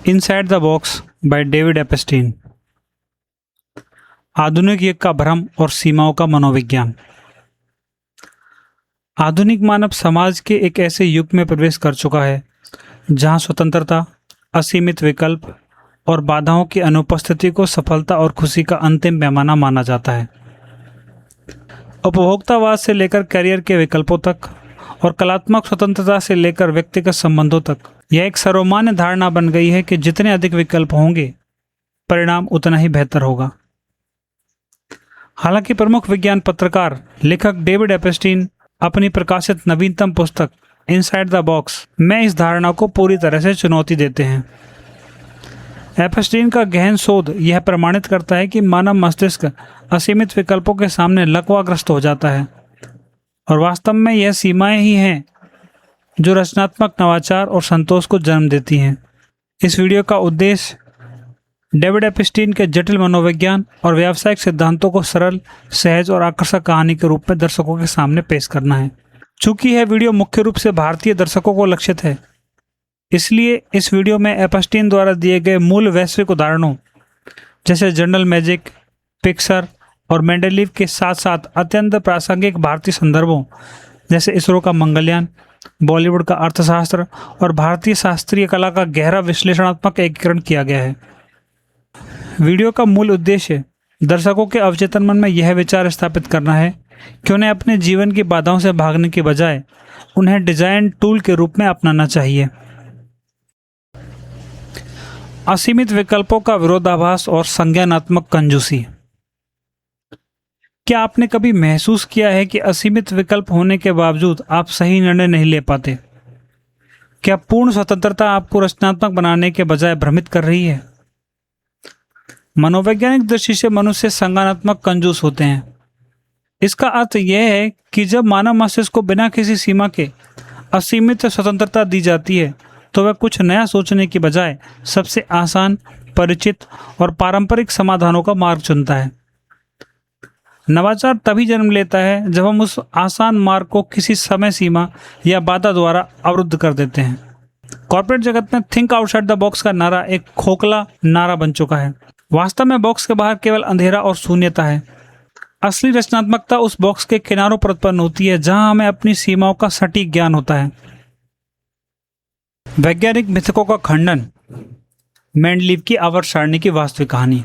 Inside the box by David Epstein. आधुनिक युग का भ्रम और सीमाओं का मनोविज्ञान। आधुनिक मानव समाज के एक ऐसे युग में प्रवेश कर चुका है जहां स्वतंत्रता, असीमित विकल्प और बाधाओं की अनुपस्थिति को सफलता और खुशी का अंतिम पैमाना माना जाता है। उपभोक्तावाद से लेकर करियर के विकल्पों तक और कलात्मक स्वतंत्रता से लेकर व्यक्तिगत संबंधों तक यह एक सर्वमान्य धारणा बन गई है कि जितने अधिक विकल्प होंगे, परिणाम उतना ही बेहतर होगा। हालांकि प्रमुख विज्ञान पत्रकार लेखक डेविड एपस्टीन अपनी प्रकाशित नवीनतम पुस्तक इनसाइड द बॉक्स में इस धारणा को पूरी तरह से चुनौती देते हैं। एपस्टीन का गहन शोध यह प्रमाणित करता है कि मानव मस्तिष्क असीमित विकल्पों के सामने लकवाग्रस्त हो जाता है और वास्तव में यह सीमाएं ही हैं जो रचनात्मक नवाचार और संतोष को जन्म देती हैं। इस वीडियो का उद्देश्य डेविड एपस्टीन के जटिल मनोविज्ञान और व्यावसायिक सिद्धांतों को सरल, सहज और आकर्षक कहानी के रूप में दर्शकों के सामने पेश करना है। चूंकि यह वीडियो मुख्य रूप से भारतीय दर्शकों को लक्षित है, इसलिए इस वीडियो में एपस्टीन द्वारा दिए गए मूल वैश्विक उदाहरणों जैसे जनरल मैजिक, पिक्सर और मेंडेलीव के साथ साथ अत्यंत प्रासंगिक भारतीय संदर्भों जैसे इसरो का मंगलयान, बॉलीवुड का अर्थशास्त्र और भारतीय शास्त्रीय कला का गहरा विश्लेषणात्मक एकीकरण किया गया है। वीडियो का मूल उद्देश्य दर्शकों के अवचेतन मन में यह विचार स्थापित करना है कि उन्हें अपने जीवन की बाधाओं से भागने के बजाय उन्हें डिजाइन टूल के रूप में अपनाना चाहिए। असीमित विकल्पों का विरोधाभास और संज्ञानात्मक कंजूसी। क्या आपने कभी महसूस किया है कि असीमित विकल्प होने के बावजूद आप सही निर्णय नहीं ले पाते? क्या पूर्ण स्वतंत्रता आपको रचनात्मक बनाने के बजाय भ्रमित कर रही है? मनोवैज्ञानिक दृष्टि से मनुष्य संज्ञानात्मक कंजूस होते हैं। इसका अर्थ यह है कि जब मानव मस्तिष्क को बिना किसी सीमा के असीमित स्वतंत्रता दी जाती है तो वह कुछ नया सोचने की बजाय सबसे आसान, परिचित और पारंपरिक समाधानों का मार्ग चुनता है। नवाचार तभी जन्म लेता है जब हम उस आसान मार्ग को किसी समय सीमा या बाधा द्वारा अवरुद्ध कर देते हैं। कॉर्पोरेट जगत में थिंक आउटसाइड द बॉक्स का नारा एक खोखला नारा बन चुका है। वास्तव में बॉक्स के बाहर केवल अंधेरा और शून्यता है। असली रचनात्मकता उस बॉक्स के किनारों पर उत्पन्न होती है जहां हमें अपनी सीमाओं का सटीक ज्ञान होता है। वैज्ञानिक मिथकों का खंडन। मेंडलीव की आवर्त सारणी की वास्तविक कहानी।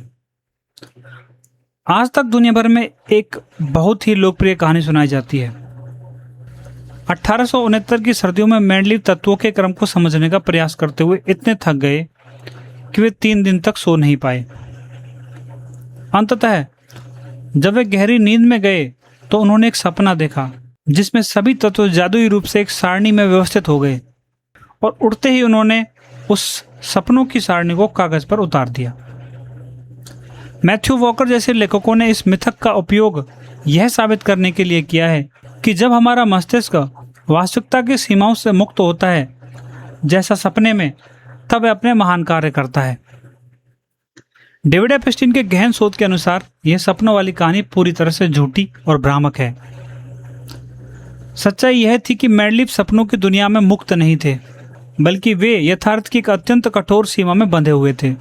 आज तक दुनिया भर में एक बहुत ही लोकप्रिय कहानी सुनाई जाती है। 1869 की सर्दियों में मेंडलीव तत्वों के क्रम को समझने का प्रयास करते हुए इतने थक गए कि वे 3 दिन तक सो नहीं पाए। अंततः जब वे गहरी नींद में गए तो उन्होंने एक सपना देखा जिसमें सभी तत्व जादुई रूप से एक सारणी में व्यवस्थित हो गए और उठते ही उन्होंने उस सपनों की सारणी को कागज पर उतार दिया। मैथ्यू वॉकर जैसे लेखकों ने इस मिथक का उपयोग यह साबित करने के लिए किया है कि जब हमारा मस्तिष्क वास्तविकता की सीमाओं से मुक्त होता है, जैसा सपने में, तब वह अपने महान कार्य करता है। डेविड एपस्टीन के गहन शोध के अनुसार यह सपनों वाली कहानी पूरी तरह से झूठी और भ्रामक है। सच्चाई यह थी कि मेंडलीव सपनों की दुनिया में मुक्त नहीं थे, बल्कि वे यथार्थ की एक अत्यंत कठोर सीमा में बंधे हुए थे।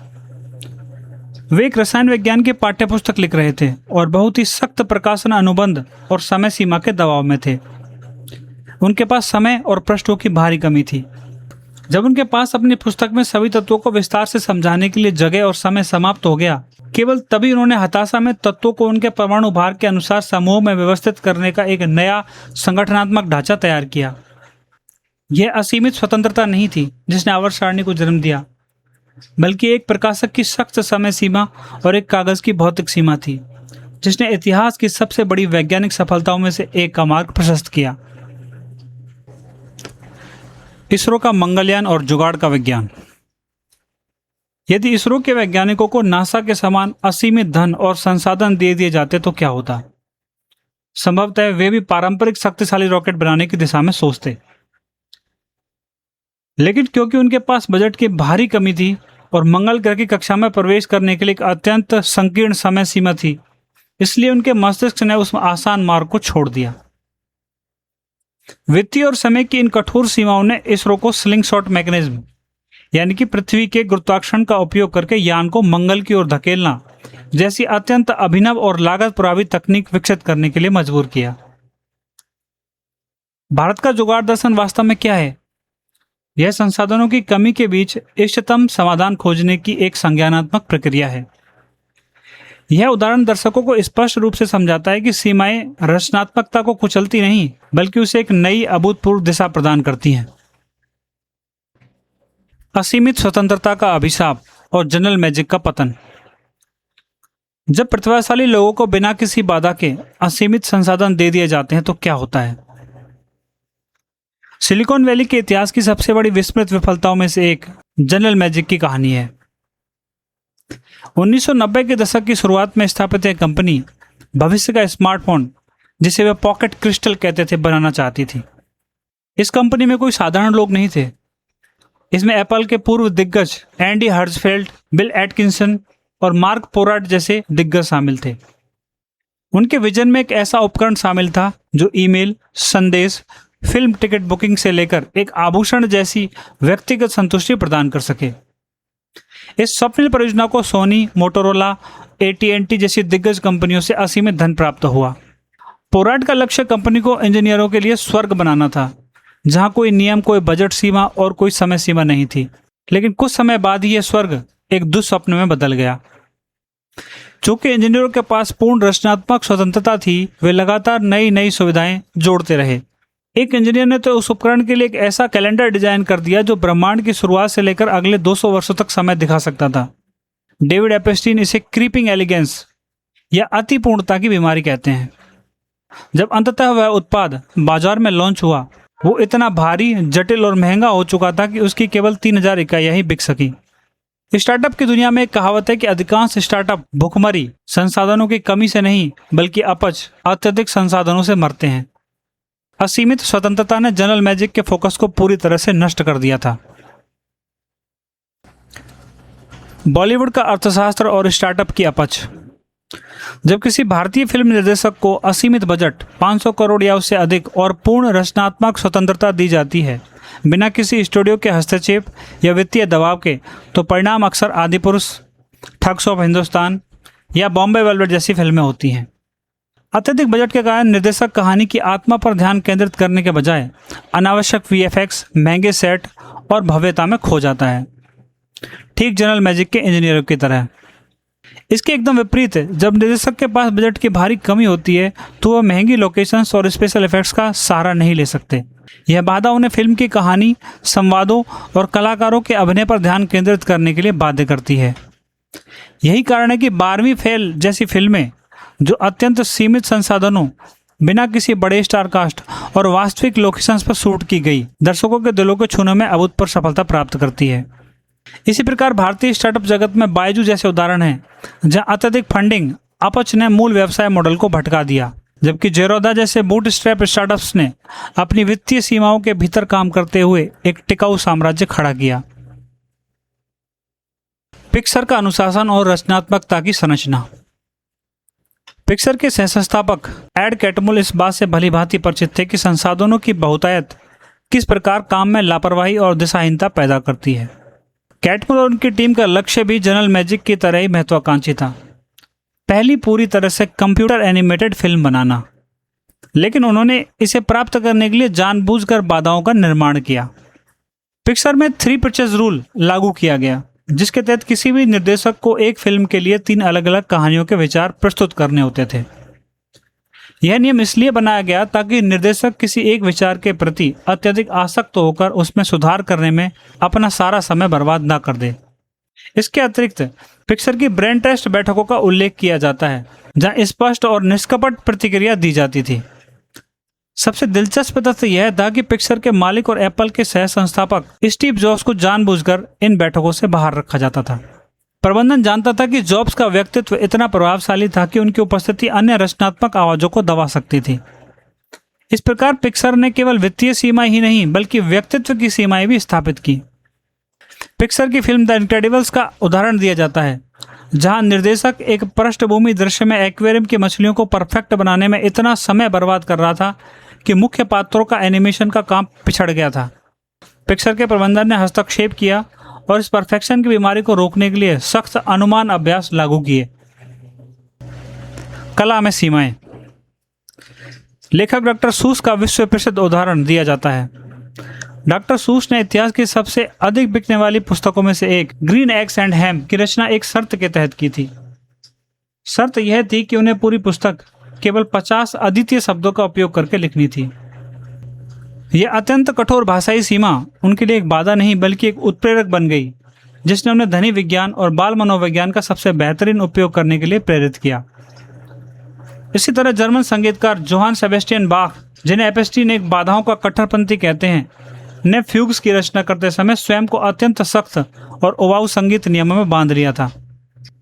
वे एक रसायन विज्ञान की पाठ्यपुस्तक लिख रहे थे और बहुत ही सख्त प्रकाशन अनुबंध और समय सीमा के दबाव में थे। उनके पास समय और पृष्ठों की भारी कमी थी। जब उनके पास अपनी पुस्तक में सभी तत्वों को विस्तार से समझाने के लिए जगह और समय समाप्त हो गया, केवल तभी उन्होंने हताशा में तत्वों को उनके परमाणु भार के अनुसार समूह में व्यवस्थित करने का एक नया संगठनात्मक ढांचा तैयार किया। यह असीमित स्वतंत्रता नहीं थी जिसने आवर्त सारणी को जन्म दिया, बल्कि एक प्रकाशक की सख्त समय सीमा और एक कागज की भौतिक सीमा थी जिसने इतिहास की सबसे बड़ी वैज्ञानिक सफलताओं में से एक का मार्ग प्रशस्त किया। इसरो का मंगलयान और जुगाड़ का विज्ञान। यदि इसरो के वैज्ञानिकों को नासा के समान असीमित धन और संसाधन दे दिए जाते तो क्या होता? संभवतः वे भी पारंपरिक शक्तिशाली रॉकेट बनाने की दिशा में सोचते, लेकिन क्योंकि उनके पास बजट की भारी कमी थी और मंगल ग्रह की कक्षा में प्रवेश करने के लिए एक अत्यंत संकीर्ण समय सीमा थी, इसलिए उनके मस्तिष्क ने उस आसान मार्ग को छोड़ दिया। वित्तीय और समय की इन कठोर सीमाओं ने इसरो को स्लिंग शॉट मैकेनिज्म यानी कि पृथ्वी के गुरुत्वाकर्षण का उपयोग करके यान को मंगल की ओर धकेलना जैसी अत्यंत अभिनव और लागत प्रभावी तकनीक विकसित करने के लिए मजबूर किया। भारत का जुगाड़ दर्शन वास्तव में क्या है? यह संसाधनों की कमी के बीच इष्टतम समाधान खोजने की एक संज्ञानात्मक प्रक्रिया है। यह उदाहरण दर्शकों को स्पष्ट रूप से समझाता है कि सीमाएं रचनात्मकता को कुचलती नहीं, बल्कि उसे एक नई अभूतपूर्व दिशा प्रदान करती हैं। असीमित स्वतंत्रता का अभिशाप और जनरल मैजिक का पतन। जब प्रतिभाशाली लोगों को बिना किसी बाधा के असीमित संसाधन दे दिए जाते हैं तो क्या होता है? सिलिकॉन वैली के इतिहास की सबसे बड़ी विस्मृत विफलताओं में से एक जनरल मैजिक की कहानी है। 1990 के दशक की शुरुआत में स्थापित यह कंपनी भविष्य का स्मार्टफोन, जिसे वे पॉकेट क्रिस्टल कहते थे, बनाना चाहती थी। इस कंपनी में कोई साधारण लोग नहीं थे। इसमें एप्पल के पूर्व दिग्गज एंडी हर्जफेल्ड, बिल एटकिंसन और मार्क पोराट जैसे दिग्गज शामिल थे। उनके विजन में एक ऐसा उपकरण शामिल था जो ईमेल, संदेश, फिल्म टिकट बुकिंग से लेकर एक आभूषण जैसी व्यक्तिगत संतुष्टि प्रदान कर सके। इस स्वप्निल परियोजना को सोनी, मोटोरोला, AT&T जैसी दिग्गज कंपनियों से असीमित धन प्राप्त हुआ। पोराट का लक्ष्य कंपनी को इंजीनियरों के लिए स्वर्ग बनाना था, जहां कोई नियम, कोई बजट सीमा और कोई समय सीमा नहीं थी। लेकिन कुछ समय बाद ही यह स्वर्ग एक दुस्वप्न में बदल गया। चूंकि इंजीनियरों के पास पूर्ण रचनात्मक स्वतंत्रता थी, वे लगातार नई नई सुविधाएं जोड़ते रहे। एक इंजीनियर ने तो उस उपकरण के लिए एक ऐसा कैलेंडर डिजाइन कर दिया जो ब्रह्मांड की शुरुआत से लेकर अगले 200 वर्षों तक समय दिखा सकता था। डेविड एपेस्टीन इसे क्रीपिंग एलिगेंस या अति पूर्णता की बीमारी कहते हैं। जब अंततः वह उत्पाद बाजार में लॉन्च हुआ, वो इतना भारी, जटिल और महंगा हो चुका था कि उसकी केवल 3000 इकाइयां ही बिक सकी। स्टार्टअप की दुनिया में एक कहावत है कि अधिकांश स्टार्टअप भुखमरी, संसाधनों की कमी से नहीं बल्कि अपच, अत्यधिक संसाधनों से मरते हैं। असीमित स्वतंत्रता ने जनरल मैजिक के फोकस को पूरी तरह से नष्ट कर दिया था। बॉलीवुड का अर्थशास्त्र और स्टार्टअप की अपच। जब किसी भारतीय फिल्म निर्देशक को असीमित बजट, 500 करोड़ या उससे अधिक और पूर्ण रचनात्मक स्वतंत्रता दी जाती है बिना किसी स्टूडियो के हस्तक्षेप या वित्तीय दबाव के, तो परिणाम अक्सर आदिपुरुष, ठग्स ऑफ हिंदुस्तान या बॉम्बे वेलवेट जैसी फिल्में होती हैं। अत्यधिक बजट के कारण निर्देशक कहानी की आत्मा पर ध्यान केंद्रित करने के बजाय अनावश्यक VFX, महंगे सेट और भव्यता में खो जाता है, ठीक जनरल मैजिक के इंजीनियरों की तरह। इसके एकदम विपरीत है, जब निर्देशक के पास बजट की भारी कमी होती है तो वह महंगी लोकेशंस और स्पेशल इफेक्ट्स का सहारा नहीं ले सकते। यह बाधा उन्हें फिल्म की कहानी, संवादों और कलाकारों के अभिनय पर ध्यान केंद्रित करने के लिए बाध्य करती है। यही कारण है कि 12वीं फेल जैसी फिल्में, जो अत्यंत सीमित संसाधनों, बिना किसी बड़े स्टार कास्ट और वास्तविक लोकेशंस पर शूट की गई, दर्शकों के दिलों को छूने में अभूतपूर्व सफलता प्राप्त करती है। इसी प्रकार भारतीय स्टार्टअप जगत में बायजू जैसे उदाहरण हैं, जहां अत्यधिक फंडिंग अपच ने मूल व्यवसाय मॉडल को भटका दिया, जबकि जेरोदा जैसे बूटस्ट्रैप स्टार्टअप्स ने अपनी वित्तीय सीमाओं के भीतर काम करते हुए एक टिकाऊ साम्राज्य खड़ा किया। पिक्सर का अनुशासन और रचनात्मकता की संरचना। पिक्सर के सहसंस्थापक एड कैटमुल इस बात से भलीभांति परिचित थे कि संसाधनों की बहुतायत किस प्रकार काम में लापरवाही और दिशाहीनता पैदा करती है। कैटमुल और उनकी टीम का लक्ष्य भी जनरल मैजिक की तरह ही महत्वाकांक्षी था, पहली पूरी तरह से कंप्यूटर एनिमेटेड फिल्म बनाना। लेकिन उन्होंने इसे प्राप्त करने के लिए जानबूझकर बाधाओं का निर्माण किया। पिक्सर में 3 पिक्चर्स रूल लागू किया गया, जिसके तहत किसी भी निर्देशक को एक फिल्म के लिए 3 अलग अलग कहानियों के विचार प्रस्तुत करने होते थे। यह नियम इसलिए बनाया गया ताकि निर्देशक किसी एक विचार के प्रति अत्यधिक आसक्त होकर उसमें सुधार करने में अपना सारा समय बर्बाद न कर दे। इसके अतिरिक्त पिक्सर की ब्रेन टेस्ट बैठकों का उल्लेख किया जाता है, जहां स्पष्ट और निष्कपट प्रतिक्रिया दी जाती थी। सबसे दिलचस्प तथ्य यह था कि पिक्सर के मालिक और एप्पल के सह संस्थापक स्टीव जॉब्स को जानबूझकर इन बैठकों से बाहर रखा जाता था। प्रबंधन जानता था कि जॉब्स का व्यक्तित्व इतना प्रभावशाली था कि उनकी उपस्थिति अन्य रचनात्मक आवाजों को दबा सकती थी। इस प्रकार पिक्सर ने केवल वित्तीय सीमाएं ही नहीं बल्कि व्यक्तित्व की सीमाएं भी स्थापित की। पिक्सर की फिल्म द इनक्रेडिबल्स का उदाहरण दिया जाता है, जहां निर्देशक एक पृष्ठभूमि दृश्य में एक्वेरियम की मछलियों को परफेक्ट बनाने में इतना समय बर्बाद कर रहा था कि मुख्य पात्रों का एनिमेशन का काम पिछड़ गया था। पिक्सर के प्रबंधन ने हस्तक्षेप किया और इस परफेक्शन की बीमारी को रोकने के लिए सख्त अनुमान अभ्यास लागू किए। कला में सीमाएं। लेखक डॉक्टर सूस का विश्व प्रसिद्ध उदाहरण दिया जाता है। डॉक्टर सूस ने इतिहास की सबसे अधिक बिकने वाली पुस्तकों में से एक ग्रीन एग्स एंड हैम की रचना एक शर्त के तहत की थी। शर्त यह थी कि उन्हें पूरी पुस्तक केवल 50 अद्वितीय शब्दों का उपयोग करके लिखनी थी। यह अत्यंत कठोर भाषाई सीमा उनके लिए एक बाधा नहीं बल्कि एक उत्प्रेरक बन गई, जिसने उन्हें ध्वनि विज्ञान और बाल मनोविज्ञान का सबसे बेहतरीन उपयोग करने के लिए प्रेरित किया। इसी तरह जर्मन संगीतकार जोहान सेबेस्टियन बाख, जिन्हें एपेस्टीन एक बाधाओं का कट्टरपंथी कहते हैं, ने फ्यूग्स की रचना करते समय स्वयं को अत्यंत सख्त और उबाऊ संगीत नियमों में बांध लिया था।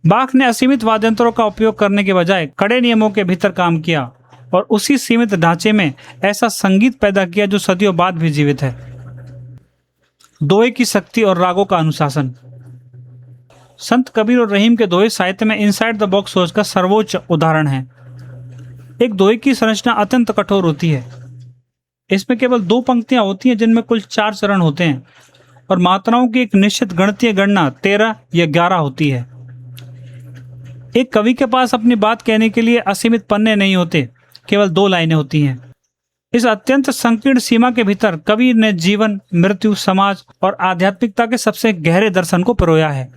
बाख ने असीमित वाद्यंत्रों का उपयोग करने के बजाय कड़े नियमों के भीतर काम किया और उसी सीमित ढांचे में ऐसा संगीत पैदा किया जो सदियों बाद भी जीवित है। दोहे की शक्ति और रागों का अनुशासन। संत कबीर और रहीम के दोहे साहित्य में इनसाइड द बॉक्स सोच का सर्वोच्च उदाहरण है। एक दोहे की संरचना अत्यंत कठोर होती है। इसमें केवल 2 पंक्तियां होती हैं जिनमें कुल 4 चरण होते हैं और मात्राओं की एक निश्चित गणितीय गणना 13 या 11 होती है। एक कवि के पास अपनी बात कहने के लिए असीमित पन्ने नहीं होते, केवल 2 लाइनें होती हैं। इस अत्यंत संकीर्ण सीमा के भीतर कबीर ने जीवन, मृत्यु, समाज और आध्यात्मिकता के सबसे गहरे दर्शन को पिरोया है।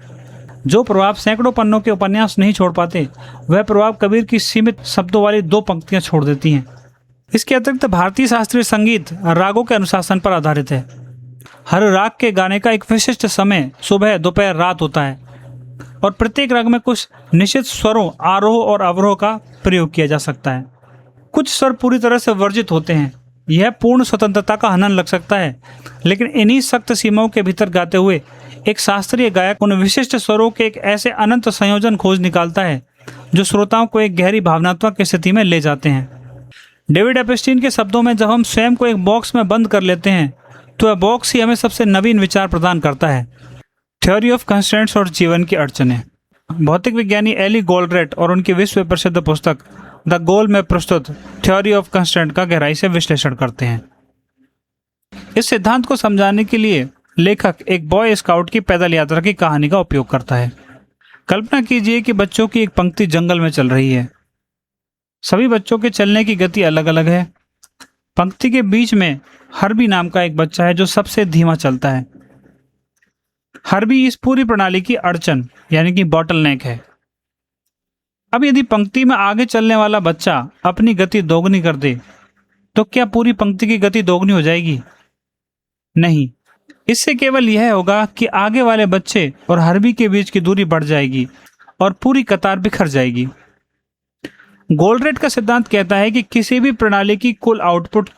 जो प्रभाव सैकड़ों पन्नों के उपन्यास नहीं छोड़ पाते, वह प्रभाव कबीर की सीमित शब्दों वाली 2 पंक्तियां छोड़ देती हैं। इसके अतिरिक्त भारतीय शास्त्रीय संगीत रागों के अनुशासन पर आधारित है। हर राग के गाने का एक विशिष्ट समय सुबह, दोपहर, रात होता है और प्रत्येक राग में कुछ निश्चित स्वरों, आरोह और अवरोह का प्रयोग किया जा सकता है। कुछ स्वर पूरी तरह से वर्जित होते हैं। यह पूर्ण स्वतंत्रता का हनन लग सकता है, लेकिन इन्हीं सख्त सीमाओं के भीतर गाते हुए एक शास्त्रीय गायक उन विशिष्ट स्वरों के एक ऐसे अनंत संयोजन खोज निकालता है जो श्रोताओं को एक गहरी भावनात्मक स्थिति में ले जाते हैं। डेविड एपेस्टीन के शब्दों में, जब हम स्वयं को एक बॉक्स में बंद कर लेते हैं तो वह बॉक्स ही हमें सबसे नवीन विचार प्रदान करता है। थ्योरी ऑफ कंस्ट्रेंट्स और जीवन की अड़चनें। भौतिक विज्ञानी एली गोल्ड्रेट और उनकी विश्व प्रसिद्ध पुस्तक द गोल में प्रस्तुत थ्योरी ऑफ कंस्ट्रेंट का गहराई से विश्लेषण करते हैं। इस सिद्धांत को समझाने के लिए लेखक एक बॉय स्काउट की पैदल यात्रा की कहानी का उपयोग करता है। कल्पना कीजिए कि बच्चों की एक पंक्ति जंगल में चल रही है। सभी बच्चों के चलने की गति अलग अलग है। पंक्ति के बीच में हर्बी नाम का एक बच्चा है जो सबसे धीमा चलता है। हर्बी इस पूरी प्रणाली की अड़चन यानी कि बॉटलनेक है। अब यदि पंक्ति में आगे चलने वाला बच्चा अपनी गति दोगुनी कर दे तो क्या पूरी पंक्ति की गति दोगुनी हो जाएगी? नहीं, इससे केवल यह होगा कि आगे वाले बच्चे और हर्बी के बीच की दूरी बढ़ जाएगी और पूरी कतार बिखर जाएगी। गोल्ड्रेट का सिद्धांत कहता है कि किसी भी प्रणाली की कुल आउटपुट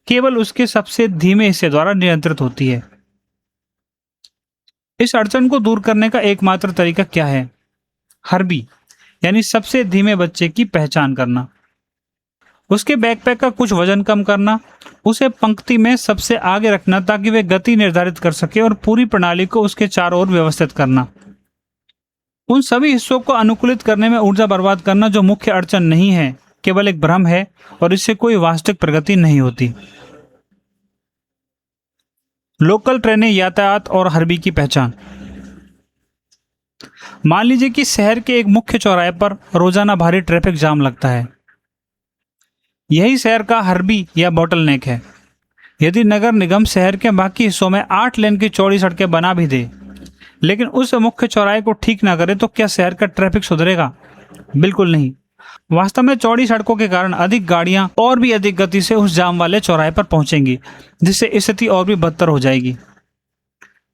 केवल उसके सबसे धीमे हिस्से द्वारा नियंत्रित होती है। इस अड़चन को दूर करने का एकमात्र तरीका क्या है? हर्बी यानी सबसे धीमे बच्चे की पहचान करना, उसके बैकपैक का कुछ वजन कम करना, उसे पंक्ति में सबसे आगे रखना ताकि वह गति निर्धारित कर सके और पूरी प्रणाली को उसके चारों ओर व्यवस्थित करना। उन सभी हिस्सों को अनुकूलित करने में ऊर्जा बर्बाद करना जो मुख्य अड़चन नहीं है, केवल एक भ्रम है और इससे कोई वास्तविक प्रगति नहीं होती। लोकल ट्रेनें, यातायात और हर्बी की पहचान। मान लीजिए कि शहर के एक मुख्य चौराहे पर रोजाना भारी ट्रैफिक जाम लगता है। यही शहर का हर्बी या बॉटलनेक है। यदि नगर निगम शहर के बाकी हिस्सों में 8 लेन की चौड़ी सड़कें बना भी दे, लेकिन उस मुख्य चौराहे को ठीक ना करे तो क्या शहर का ट्रैफिक सुधरेगा? बिल्कुल नहीं। वास्तव में चौड़ी सड़कों के कारण अधिक गाड़ियां और भी अधिक गति से उस जाम वाले चौराहे पर पहुंचेंगी, जिससे स्थिति और भी बदतर हो जाएगी।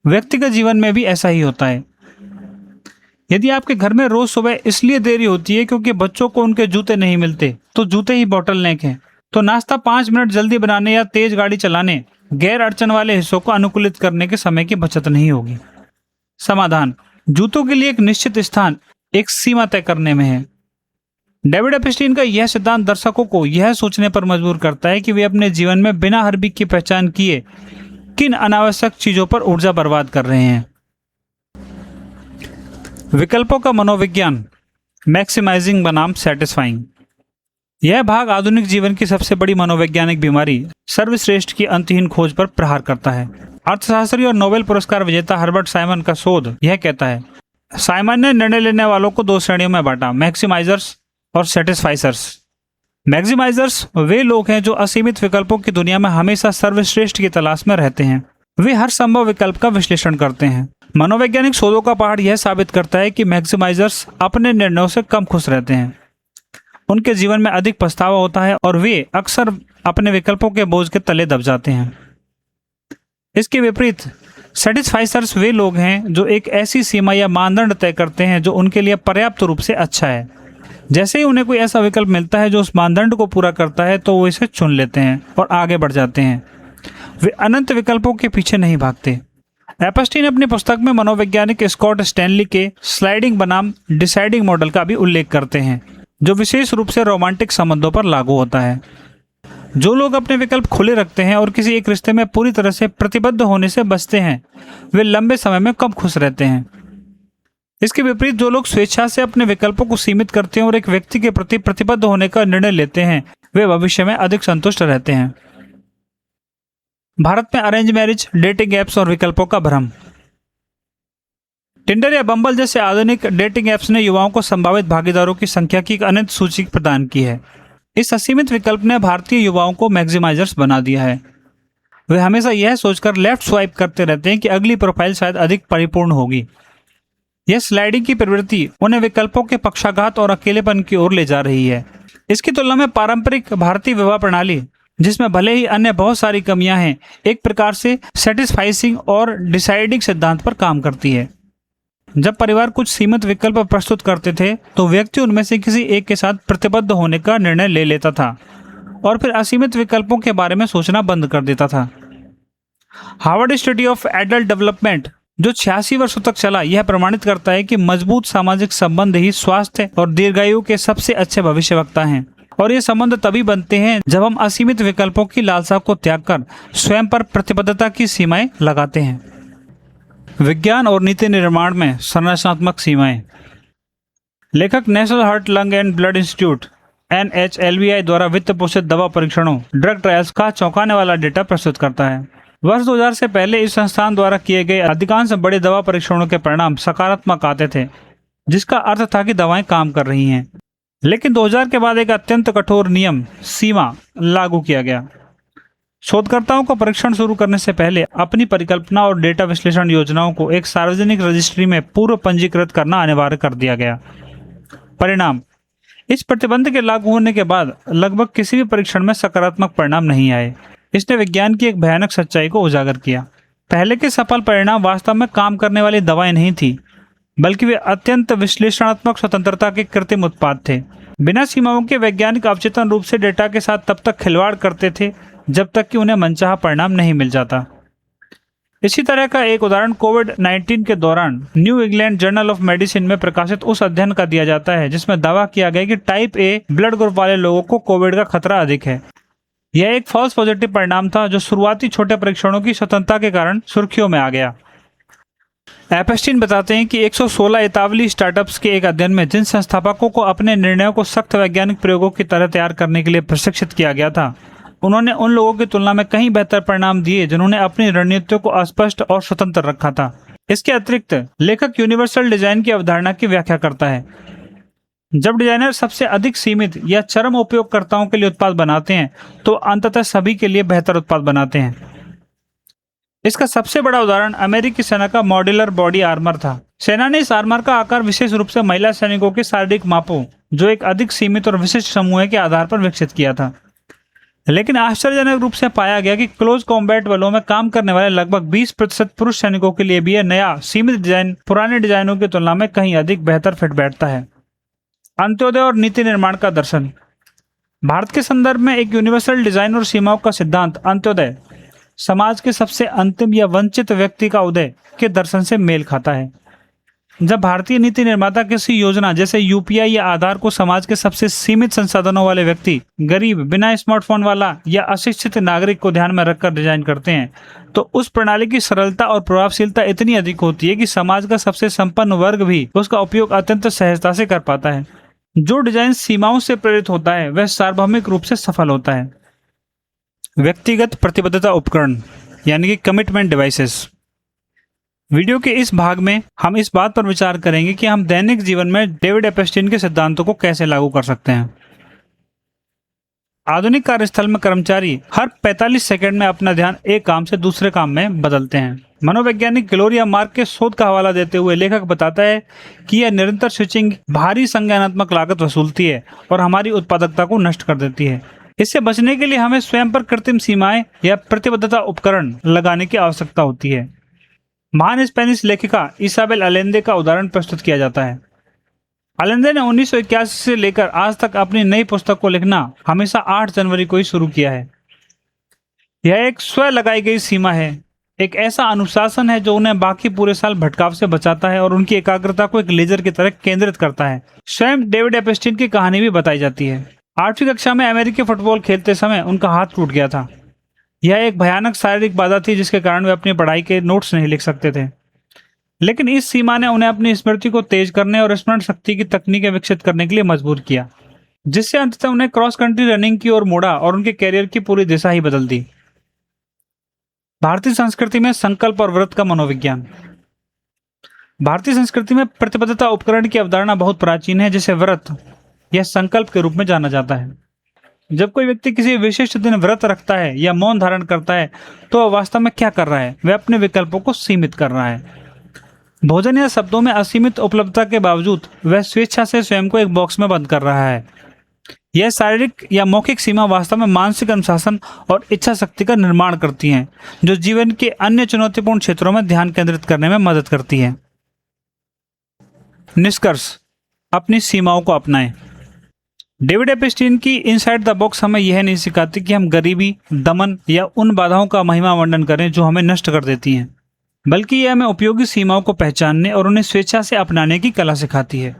व्यक्तिगत जीवन में भी ऐसा ही होता है। यदि आपके घर में रोज सुबह इसलिए देरी होती है क्योंकि बच्चों को उनके जूते नहीं मिलते, तो जूते ही बॉटलनेक हैं। तो नाश्ता 5 मिनट जल्दी बनाने या तेज गाड़ी चलाने, गैर अड़चन वाले हिस्सों को अनुकूलित करने के समय की बचत नहीं होगी। समाधान: जूतों के लिए एक निश्चित स्थान, एक सीमा तय करने में है। डेविड एपेस्टीन का यह सिद्धांत दर्शकों को यह सोचने पर मजबूर करता है कि वे अपने जीवन में बिना हर्बी की पहचान किए किन अनावश्यक चीजों पर ऊर्जा बर्बाद कर रहे हैं। विकल्पों का मनोविज्ञान, मैक्सिमाइजिंग बनाम सैटिस्फाइंग। यह भाग आधुनिक जीवन की सबसे बड़ी मनोवैज्ञानिक बीमारी सर्वश्रेष्ठ की अंतहीन खोज पर प्रहार करता है। अर्थशास्त्री और नोबेल पुरस्कार विजेता हर्बर्ट साइमन का शोध यह कहता है। साइमन ने निर्णय लेने वालों को दो श्रेणियों में बांटा, मैक्सिमाइजर्स और सेटिस्फाइसर्स। मैक्सिमाइजर्स वे लोग हैं जो असीमित विकल्पों की दुनिया में हमेशा सर्वश्रेष्ठ की तलाश में रहते हैं। वे हर संभव विकल्प का विश्लेषण करते हैं। मनोवैज्ञानिक शोधों का पहाड़ यह साबित करता है कि मैक्सिमाइजर्स अपने निर्णयों से कम खुश रहते हैं, उनके जीवन में अधिक पछतावा होता है और वे अक्सर अपने विकल्पों के बोझ के तले दब जाते हैं। इसके विपरीत सेटिस्फाइसर्स वे लोग हैं जो एक ऐसी सीमा या मानदंड तय करते हैं जो उनके लिए पर्याप्त रूप से अच्छा है। जैसे ही उन्हें कोई ऐसा विकल्प मिलता है जो उस मानदंड को पूरा करता है तो वो इसे चुन लेते हैं और आगे बढ़ जाते हैं। वे अनंत विकल्पों के पीछे नहीं भागते। एपस्टीन अपनी पुस्तक में मनोवैज्ञानिक स्कॉट स्टैनली के स्लाइडिंग बनाम डिसाइडिंग मॉडल का भी उल्लेख करते हैं, जो विशेष रूप से रोमांटिक संबंधों पर लागू होता है। जो लोग अपने विकल्प खुले रखते हैं और किसी एक रिश्ते में पूरी तरह से प्रतिबद्ध होने से बचते हैं, वे लंबे समय में कम खुश रहते हैं। इसके विपरीत जो लोग स्वेच्छा से अपने विकल्पों को सीमित करते हैं और एक व्यक्ति के प्रति प्रतिबद्ध होने का निर्णय लेते हैं, वे भविष्य में अधिक संतुष्ट रहते हैं। भारत में अरेंज मैरिज, डेटिंग एप्स और विकल्पों का भ्रम। टिंडर या बम्बल जैसे आधुनिक डेटिंग एप्स ने युवाओं को संभावित भागीदारों की संख्या की एक अनंत सूची प्रदान की है। इस असीमित विकल्प ने भारतीय युवाओं को मैक्सिमाइजर्स बना दिया है। वे हमेशा यह सोचकर लेफ्ट स्वाइप करते रहते हैं कि अगली प्रोफाइल शायद अधिक परिपूर्ण होगी। यह स्लाइडिंग की प्रवृत्ति उन्हें विकल्पों के पक्षाघात और अकेलेपन की ओर ले जा रही है। इसकी तुलना में पारंपरिक भारतीय विवाह प्रणाली, जिसमें भले ही अन्य बहुत सारी कमियां हैं, एक प्रकार से सेटिस्फाइसिंग और डिसाइडिंग सिद्धांत पर काम करती है। जब परिवार कुछ सीमित विकल्प प्रस्तुत करते थे तो व्यक्ति उनमें से किसी एक के साथ प्रतिबद्ध होने का निर्णय ले लेता था और फिर असीमित विकल्पों के बारे में सोचना बंद कर देता था। Harvard institute of adult development, जो 86 वर्षों तक चला, यह प्रमाणित करता है कि मजबूत सामाजिक संबंध ही स्वास्थ्य और दीर्घायु के सबसे अच्छे भविष्यवक्ता हैं। और ये संबंध तभी बनते हैं जब हम असीमित विकल्पों की लालसा को त्याग कर स्वयं पर प्रतिबद्धता की सीमाएं लगाते हैं। विज्ञान और नीति निर्माण में संरचनात्मक सीमाएं। लेखक national heart, lung and blood institute NHLBI द्वारा वित्त पोषित दवा परीक्षणों, ड्रग ट्रायल्स का चौंकाने वाला डेटा प्रस्तुत करता है। वर्ष 2000 से पहले इस संस्थान द्वारा किए गए अधिकांश बड़े दवा परीक्षणों के परिणाम सकारात्मक आते थे, जिसका अर्थ था कि दवाएं काम कर रही हैं। लेकिन 2000 के बाद एक अत्यंत कठोर नियम सीमा लागू किया गया। शोधकर्ताओं को परीक्षण शुरू करने से पहले अपनी परिकल्पना और डेटा विश्लेषण योजनाओं को एक सार्वजनिक रजिस्ट्री में पूर्व पंजीकृत करना अनिवार्य कर दिया गया। परिणाम, इस प्रतिबंध के लागू होने के बाद लगभग किसी भी परीक्षण में सकारात्मक परिणाम नहीं आए। इसने विज्ञान की एक भयानक सच्चाई को उजागर किया। पहले के सफल परिणाम वास्तव में काम करने वाली दवाएं नहीं थी, बल्कि वे अत्यंत विश्लेषणात्मक स्वतंत्रता के कृत्रिम उत्पाद थे। बिना सीमाओं के वैज्ञानिक अवचेतन रूप से डेटा के साथ तब तक खिलवाड़ करते थे जब तक कि उन्हें मनचाहा परिणाम नहीं मिल जाता। इसी तरह का एक उदाहरण कोविड-19 के दौरान new England journal of medicine में प्रकाशित उस अध्ययन का दिया जाता है जिसमें दावा किया गया कि टाइप ए ब्लड ग्रुप वाले लोगों को कोविड का खतरा अधिक है। यह एक फॉल्स पॉजिटिव परिणाम था जो शुरुआती छोटे परीक्षणों की स्वतंत्रता के कारण सुर्खियों में आ गया। एपस्टीन बताते हैं कि 116 इतालवी स्टार्टअप्स के एक अध्ययन में जिन संस्थापकों को अपने निर्णयों को सख्त वैज्ञानिक प्रयोगों की तरह तैयार करने के लिए प्रशिक्षित किया गया था, उन्होंने उन लोगों की तुलना में कहीं बेहतर परिणाम दिए जिन्होंने अपनी रणनीतियों को अस्पष्ट और स्वतंत्र रखा था। इसके अतिरिक्त लेखक यूनिवर्सल डिजाइन की अवधारणा की व्याख्या करता है। जब डिजाइनर सबसे अधिक सीमित या चरम उपयोगकर्ताओं के लिए उत्पाद बनाते हैं तो अंततः सभी के लिए बेहतर उत्पाद बनाते हैं। इसका सबसे बड़ा उदाहरण अमेरिकी सेना का मॉड्यूलर बॉडी आर्मर था। सेना ने इस आर्मर का आकार विशेष रूप से महिला सैनिकों के शारीरिक मापों, जो एक अधिक सीमित और विशिष्ट समूह के आधार पर विकसित किया था। लेकिन आश्चर्यजनक रूप से पाया गया कि क्लोज कॉम्बैट बलों में काम करने वाले लगभग 20% पुरुष सैनिकों के लिए भी यह नया सीमित डिजाइन पुराने डिजाइनों की तुलना में कहीं अधिक बेहतर फिट बैठता है। अंत्योदय और नीति निर्माण का दर्शन। भारत के संदर्भ में एक यूनिवर्सल डिजाइन और सीमाओं का सिद्धांत अंत्योदय समाज के सबसे अंतिम या वंचित व्यक्ति का उदय के दर्शन से मेल खाता है। जब भारतीय नीति निर्माता किसी योजना जैसे UPI या आधार को समाज के सबसे सीमित संसाधनों वाले व्यक्ति, गरीब, बिना स्मार्टफोन वाला या अशिक्षित नागरिक को ध्यान में रखकर डिजाइन करते हैं, तो उस प्रणाली की सरलता और प्रभावशीलता इतनी अधिक होती है कि समाज का सबसे संपन्न वर्ग भी उसका उपयोग अत्यंत सहजता से कर पाता है। जो डिजाइन सीमाओं से प्रेरित होता है वह सार्वभौमिक रूप से सफल होता है। व्यक्तिगत प्रतिबद्धता उपकरण। यानी कि कमिटमेंट डिवाइसेस। वीडियो के इस भाग में हम इस बात पर विचार करेंगे कि हम दैनिक जीवन में डेविड एपस्टीन के सिद्धांतों को कैसे लागू कर सकते हैं। आधुनिक कार्यस्थल में कर्मचारी हर 45 सेकंड में अपना ध्यान एक काम से दूसरे काम में बदलते हैं। मनोवैज्ञानिक ग्लोरिया मार्क के शोध का हवाला देते हुए लेखक बताता है कि यह निरंतर स्विचिंग भारी संज्ञानात्मक लागत वसूलती है और हमारी उत्पादकता को नष्ट कर देती है। इससे बचने के लिए हमें स्वयं पर कृत्रिम सीमाएं या प्रतिबद्धता उपकरण लगाने की आवश्यकता होती है। महान स्पेनिश लेखिका इसाबेल अलेंदे का उदाहरण प्रस्तुत किया जाता है। अलेंदे ने 1981 से लेकर आज तक अपनी नई पुस्तक को लिखना हमेशा 8 जनवरी को ही शुरू किया है। यह एक स्व लगाई गई सीमा है, एक ऐसा अनुशासन है जो उन्हें बाकी पूरे साल भटकाव से बचाता है और उनकी एकाग्रता को एक लेजर की तरह केंद्रित करता है। स्वयं डेविड एपस्टीन की कहानी भी बताई जाती है। 8वीं कक्षा में अमेरिकी फुटबॉल खेलते समय उनका हाथ टूट गया था। यह एक भयानक शारीरिक बाधा थी जिसके कारण वे अपनी पढ़ाई के नोट्स नहीं लिख सकते थे, लेकिन इस सीमा ने उन्हें अपनी स्मृति को तेज करने और स्मरण शक्ति की तकनीकें विकसित करने के लिए मजबूर किया, जिससे अंततः उन्हें क्रॉस कंट्री रनिंग की ओर मोड़ा और उनके कैरियर की पूरी दिशा ही बदल दी। भारतीय संस्कृति में संकल्प और व्रत का मनोविज्ञान। भारतीय संस्कृति में प्रतिबद्धता उपकरण की अवधारणा बहुत प्राचीन है, जिसे व्रत या संकल्प के रूप में जाना जाता है। जब कोई व्यक्ति किसी विशिष्ट दिन व्रत रखता है या मौन धारण करता है तो वह वास्तव में क्या कर रहा है? वह अपने विकल्पों को सीमित कर रहा है। भोजन या शब्दों में असीमित उपलब्धता के बावजूद वह स्वेच्छा से स्वयं को एक बॉक्स में बंद कर रहा है। यह शारीरिक या मौखिक सीमा वास्तव में मानसिक अनुशासन और इच्छा शक्ति का निर्माण करती हैं, जो जीवन के अन्य चुनौतीपूर्ण क्षेत्रों में ध्यान केंद्रित करने में मदद करती है। निष्कर्ष, अपनी सीमाओं को अपनाएं। डेविड एपस्टीन की इनसाइड द बॉक्स हमें यह नहीं सिखाती कि हम गरीबी, दमन या उन बाधाओं का महिमा वर्णन करें जो हमें नष्ट कर देती हैं, बल्कि यह हमें उपयोगी सीमाओं को पहचानने और उन्हें स्वेच्छा से अपनाने की कला सिखाती है।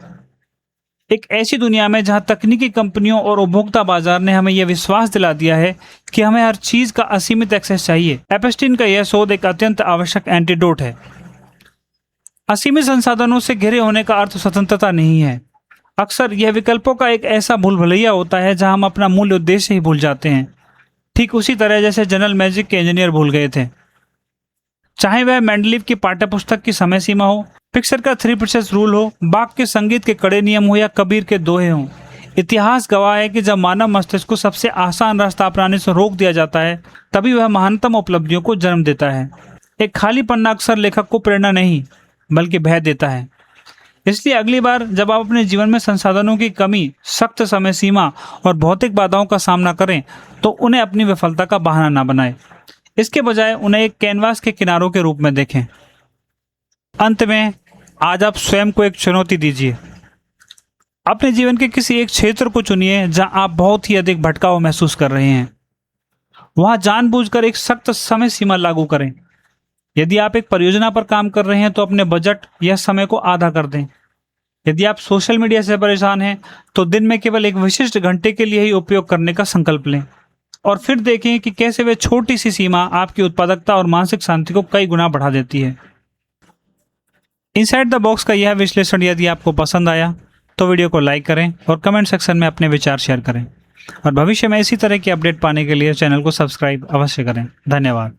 एक ऐसी दुनिया में जहां तकनीकी कंपनियों और उपभोक्ता बाजार ने हमें यह विश्वास दिला दिया है कि हमें हर चीज का असीमित एक्सेस चाहिए, एपस्टीन का यह शोध एक अत्यंत आवश्यक एंटीडोट है। असीमित संसाधनों से घिरे होने का अर्थ स्वतंत्रता नहीं है। अक्सर यह विकल्पों का एक ऐसा भूल भुलैया होता है जहां हम अपना मूल उद्देश्य ही भूल जाते हैं, ठीक उसी तरह जैसे जनरल मैजिक के इंजीनियर भूल गए थे। चाहे वह मेंडलीव की पाठ्यपुस्तक की समय सीमा हो, पिक्सर का 3% रूल हो, बाक के संगीत के कड़े नियम हो या कबीर के दोहे हों, इतिहास गवाह है कि जब मानव मस्तिष्क को सबसे आसान रास्ता अपनाने से रोक दिया जाता है तभी वह महानतम उपलब्धियों को जन्म देता है। एक खाली पन्ना अक्सर लेखक को प्रेरणा नहीं बल्कि भय देता है। इसलिए अगली बार जब आप अपने जीवन में संसाधनों की कमी, सख्त समय सीमा और भौतिक बाधाओं का सामना करें तो उन्हें अपनी विफलता का बहाना न बनाएं। इसके बजाय उन्हें एक कैनवास के किनारों के रूप में देखें। अंत में आज आप स्वयं को एक चुनौती दीजिए। अपने जीवन के किसी एक क्षेत्र को चुनिए जहां आप बहुत ही अधिक भटकाव महसूस कर रहे हैं। वहां जानबूझकर एक सख्त समय सीमा लागू करें। यदि आप एक परियोजना पर काम कर रहे हैं तो अपने बजट या समय को आधा कर दें। यदि आप सोशल मीडिया से परेशान हैं तो दिन में केवल एक विशिष्ट घंटे के लिए ही उपयोग करने का संकल्प लें और फिर देखें कि कैसे वे छोटी सी सीमा आपकी उत्पादकता और मानसिक शांति को कई गुना बढ़ा देती है। इनसाइड द बॉक्स का यह विश्लेषण यदि आपको पसंद आया तो वीडियो को लाइक करें और कमेंट सेक्शन में अपने विचार शेयर करें और भविष्य में इसी तरह की अपडेट पाने के लिए चैनल को सब्सक्राइब अवश्य करें। धन्यवाद।